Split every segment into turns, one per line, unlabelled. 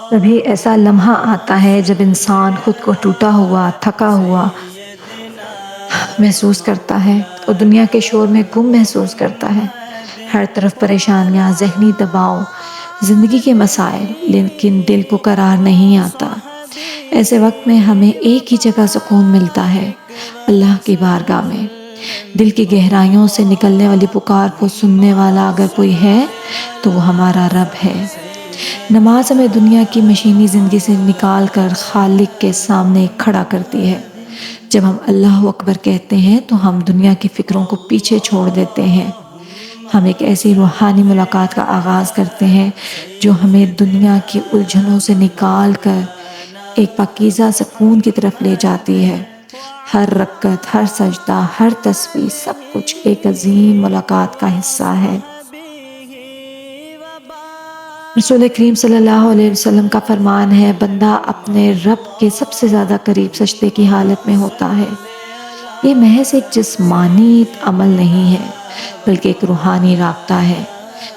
تبھی ایسا لمحہ آتا ہے جب انسان خود کو ٹوٹا ہوا، تھکا ہوا محسوس کرتا ہے اور دنیا کے شور میں گم محسوس کرتا ہے۔ ہر طرف پریشانیاں، ذہنی دباؤ، زندگی کے مسائل، لیکن دل کو قرار نہیں آتا۔ ایسے وقت میں ہمیں ایک ہی جگہ سکون ملتا ہے، اللہ کی بارگاہ میں۔ دل کی گہرائیوں سے نکلنے والی پکار کو سننے والا اگر کوئی ہے تو وہ ہمارا رب ہے۔ نماز ہمیں دنیا کی مشینی زندگی سے نکال کر خالق کے سامنے کھڑا کرتی ہے۔ جب ہم اللہ اکبر کہتے ہیں تو ہم دنیا کی فکروں کو پیچھے چھوڑ دیتے ہیں۔ ہم ایک ایسی روحانی ملاقات کا آغاز کرتے ہیں جو ہمیں دنیا کی الجھنوں سے نکال کر ایک پاکیزہ سکون کی طرف لے جاتی ہے۔ ہر رکعت، ہر سجدہ، ہر تسبیح، سب کچھ ایک عظیم ملاقات کا حصہ ہے۔ رسول کریم صلی اللہ علیہ وسلم کا فرمان ہے، بندہ اپنے رب کے سب سے زیادہ قریب سجدے کی حالت میں ہوتا ہے۔ یہ محض ایک جسمانی عمل نہیں ہے بلکہ ایک روحانی رابطہ ہے۔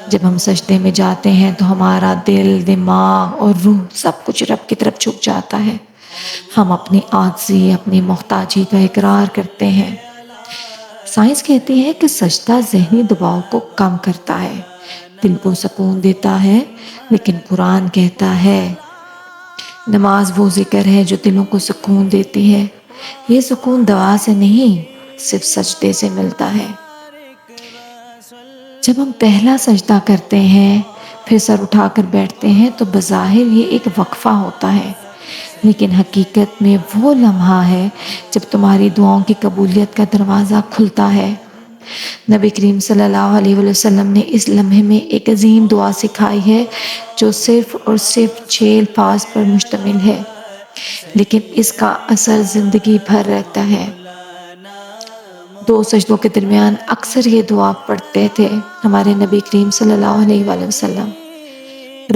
جب ہم سجدے میں جاتے ہیں تو ہمارا دل، دماغ اور روح سب کچھ رب کی طرف جھک جاتا ہے۔ ہم اپنی عاجزی، اپنی محتاجی کا اقرار کرتے ہیں۔ سائنس کہتی ہے کہ سجدہ ذہنی دباؤ کو کم کرتا ہے، دل کو سکون دیتا ہے، لیکن قرآن کہتا ہے نماز وہ ذکر ہے جو دلوں کو سکون دیتی ہے۔ یہ سکون دوا سے نہیں، صرف سجدے سے ملتا ہے۔ جب ہم پہلا سجدہ کرتے ہیں، پھر سر اٹھا کر بیٹھتے ہیں تو بظاہر یہ ایک وقفہ ہوتا ہے، لیکن حقیقت میں وہ لمحہ ہے جب تمہاری دعاؤں کی قبولیت کا دروازہ کھلتا ہے۔ نبی کریم صلی اللہ علیہ وسلم نے اس لمحے میں ایک عظیم دعا سکھائی ہے جو صرف اور صرف 6 الفاظ پر مشتمل ہے، لیکن اس کا اثر زندگی بھر رہتا ہے۔ 2 سجدوں کے درمیان اکثر یہ دعا پڑھتے تھے ہمارے نبی کریم صلی اللہ علیہ وآلہ وسلم،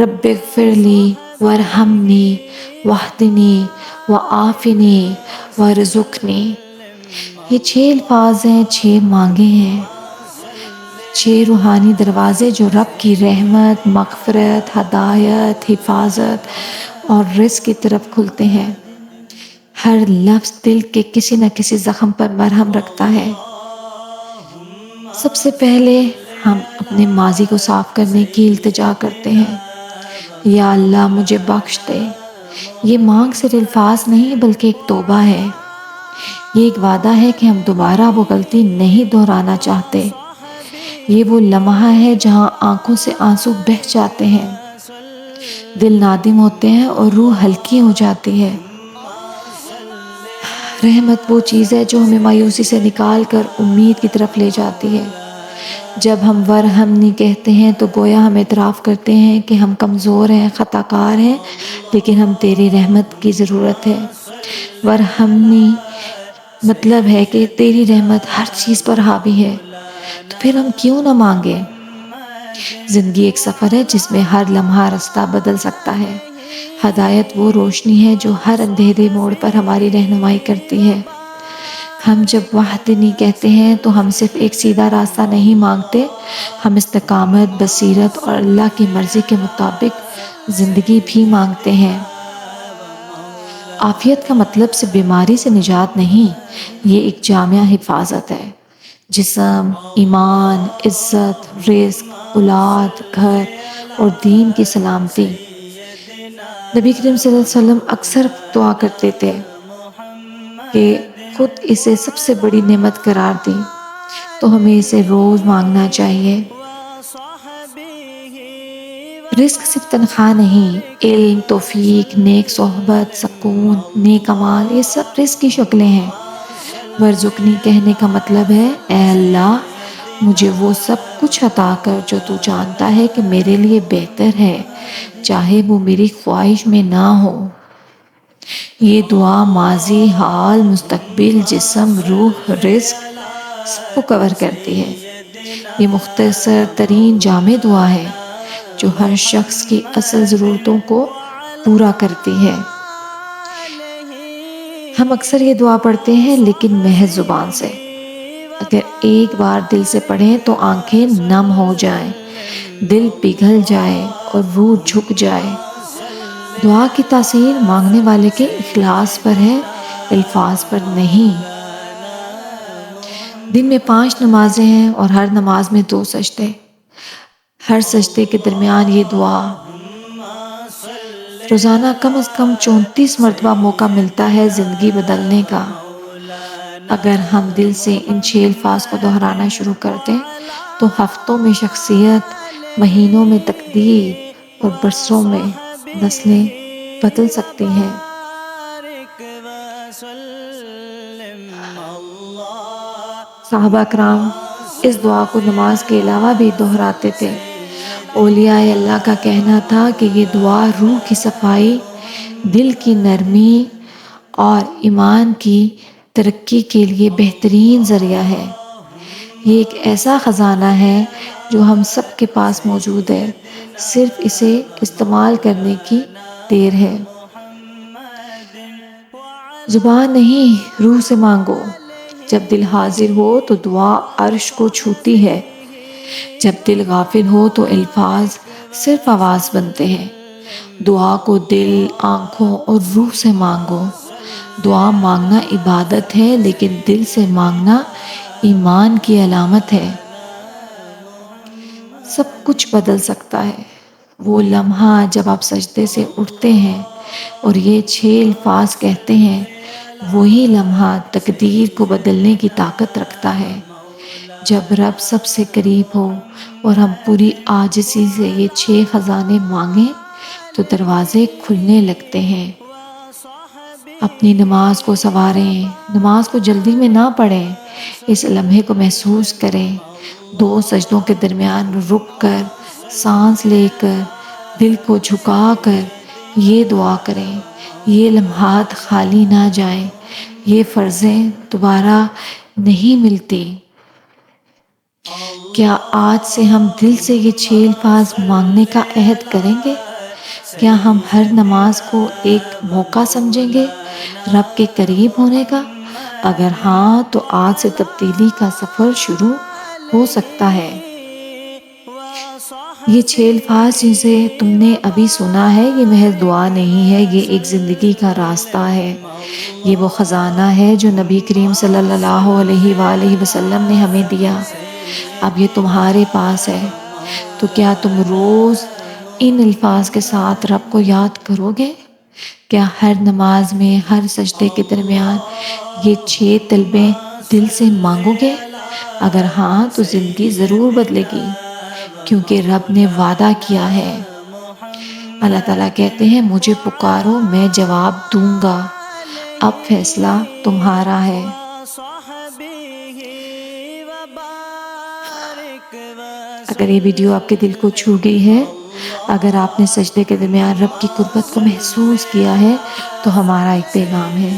رب اغفر لی وارحمنی واہدنی وعافنی وارزقنی۔ یہ 6 الفاظ ہیں، 6 مانگیں ہیں، 6 روحانی دروازے جو رب کی رحمت، مغفرت، ہدایت، حفاظت اور رزق کی طرف کھلتے ہیں۔ ہر لفظ دل کے کسی نہ کسی زخم پر مرہم رکھتا ہے۔ سب سے پہلے ہم اپنے ماضی کو صاف کرنے کی التجا کرتے ہیں، یا اللہ مجھے بخش دے۔ یہ مانگ صرف الفاظ نہیں بلکہ ایک توبہ ہے۔ یہ ایک وعدہ ہے کہ ہم دوبارہ وہ غلطی نہیں دہرانا چاہتے۔ یہ وہ لمحہ ہے جہاں آنکھوں سے آنسو بہہ جاتے ہیں، دل نادم ہوتے ہیں اور روح ہلکی ہو جاتی ہے۔ رحمت وہ چیز ہے جو ہمیں مایوسی سے نکال کر امید کی طرف لے جاتی ہے۔ جب ہم ورحمنی کہتے ہیں تو گویا ہم اعتراف کرتے ہیں کہ ہم کمزور ہیں، خطا کار ہیں، لیکن ہم تیری رحمت کی ضرورت ہے۔ ورحمنی مطلب ہے کہ تیری رحمت ہر چیز پر حاوی ہے، تو پھر ہم کیوں نہ مانگیں؟ زندگی ایک سفر ہے جس میں ہر لمحہ راستہ بدل سکتا ہے۔ ہدایت وہ روشنی ہے جو ہر اندھیرے موڑ پر ہماری رہنمائی کرتی ہے۔ ہم جب واہدنی کہتے ہیں تو ہم صرف ایک سیدھا راستہ نہیں مانگتے، ہم استقامت، بصیرت اور اللہ کی مرضی کے مطابق زندگی بھی مانگتے ہیں۔ عافیت کا مطلب صرف بیماری سے نجات نہیں، یہ ایک جامع حفاظت ہے۔ جسم، ایمان، عزت، رزق، اولاد، گھر اور دین کی سلامتی۔ نبی کریم صلی اللہ علیہ وسلم اکثر دعا کرتے تھے کہ خود اسے سب سے بڑی نعمت قرار دی، تو ہمیں اسے روز مانگنا چاہیے۔ رزق صرف تنخواہ نہیں، علم، توفیق، نیک صحبت، سکون، نیک اعمال، یہ سب رزق کی شکلیں ہیں۔ ورزقنی کہنے کا مطلب ہے اے اللہ مجھے وہ سب کچھ عطا کر جو تو جانتا ہے کہ میرے لیے بہتر ہے، چاہے وہ میری خواہش میں نہ ہو۔ یہ دعا ماضی، حال، مستقبل، جسم، روح، رزق سب کو کور کرتی ہے۔ یہ مختصر ترین جامع دعا ہے جو ہر شخص کی اصل ضرورتوں کو پورا کرتی ہے۔ ہم اکثر یہ دعا پڑھتے ہیں لیکن محض زبان سے۔ اگر ایک بار دل سے پڑھیں تو آنکھیں نم ہو جائیں، دل پگھل جائے اور روح جھک جائے۔ دعا کی تاثیر مانگنے والے کے اخلاص پر ہے، الفاظ پر نہیں۔ دن میں 5 نمازیں ہیں اور ہر نماز میں 2 سجدے۔ ہر سجدے کے درمیان یہ دعا۔ روزانہ کم از کم 34 مرتبہ موقع ملتا ہے زندگی بدلنے کا۔ اگر ہم دل سے ان 6 الفاظ کو دہرانا شروع کر دیں تو ہفتوں میں شخصیت، مہینوں میں تقدیر اور برسوں میں نسلیں بدل سکتی ہیں۔ صحابہ کرام اس دعا کو نماز کے علاوہ بھی دہراتے تھے۔ اولیاء اللہ کا کہنا تھا کہ یہ دعا روح کی صفائی، دل کی نرمی اور ایمان کی ترقی کے لیے بہترین ذریعہ ہے۔ یہ ایک ایسا خزانہ ہے جو ہم سب کے پاس موجود ہے، صرف اسے استعمال کرنے کی دیر ہے۔ زبان نہیں، روح سے مانگو۔ جب دل حاضر ہو تو دعا عرش کو چھوتی ہے۔ جب دل غافل ہو تو الفاظ صرف آواز بنتے ہیں۔ دعا کو دل، آنکھوں اور روح سے مانگو۔ دعا مانگنا عبادت ہے، لیکن دل سے مانگنا ایمان کی علامت ہے۔ سب کچھ بدل سکتا ہے۔ وہ لمحہ جب آپ سجدے سے اٹھتے ہیں اور یہ 6 الفاظ کہتے ہیں، وہی لمحہ تقدیر کو بدلنے کی طاقت رکھتا ہے۔ جب رب سب سے قریب ہو اور ہم پوری عاجزی سے یہ 6 خزانے مانگیں تو دروازے کھلنے لگتے ہیں۔ اپنی نماز کو سنواریں، نماز کو جلدی میں نہ پڑھیں، اس لمحے کو محسوس کریں۔ 2 سجدوں کے درمیان رک کر، سانس لے کر، دل کو جھکا کر یہ دعا کریں۔ یہ لمحات خالی نہ جائیں، یہ فرضیں دوبارہ نہیں ملتی۔ کیا آج سے ہم دل سے یہ 6 الفاظ مانگنے کا عہد کریں گے؟ کیا ہم ہر نماز کو ایک موقع سمجھیں گے رب کے قریب ہونے کا؟ اگر ہاں تو آج سے تبدیلی کا سفر شروع ہو سکتا ہے۔ یہ 6 الفاظ جسے تم نے ابھی سنا ہے، یہ محض دعا نہیں ہے، یہ ایک زندگی کا راستہ ہے۔ یہ وہ خزانہ ہے جو نبی کریم صلی اللہ علیہ وآلہ وسلم نے ہمیں دیا۔ اب یہ تمہارے پاس ہے، تو کیا تم روز ان الفاظ کے ساتھ رب کو یاد کرو گے؟ کیا ہر نماز میں، ہر سجدے کے درمیان یہ 6 طلبیں دل سے مانگو گے؟ اگر ہاں تو زندگی ضرور بدلے گی، کیونکہ رب نے وعدہ کیا ہے۔ اللہ تعالیٰ کہتے ہیں، مجھے پکارو میں جواب دوں گا۔ اب فیصلہ تمہارا ہے۔ اگر یہ ویڈیو آپ کے دل کو چھو گئی ہے، اگر آپ نے سجدے کے درمیان رب کی قربت کو محسوس کیا ہے، تو ہمارا ایک پیغام ہے۔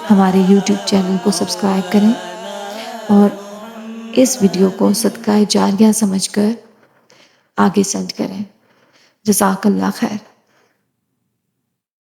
ہمارے YouTube چینل کو سبسکرائب کریں اور اس ویڈیو کو صدقہ جاریہ سمجھ کر آگے سینڈ کریں۔ جزاک اللہ خیر۔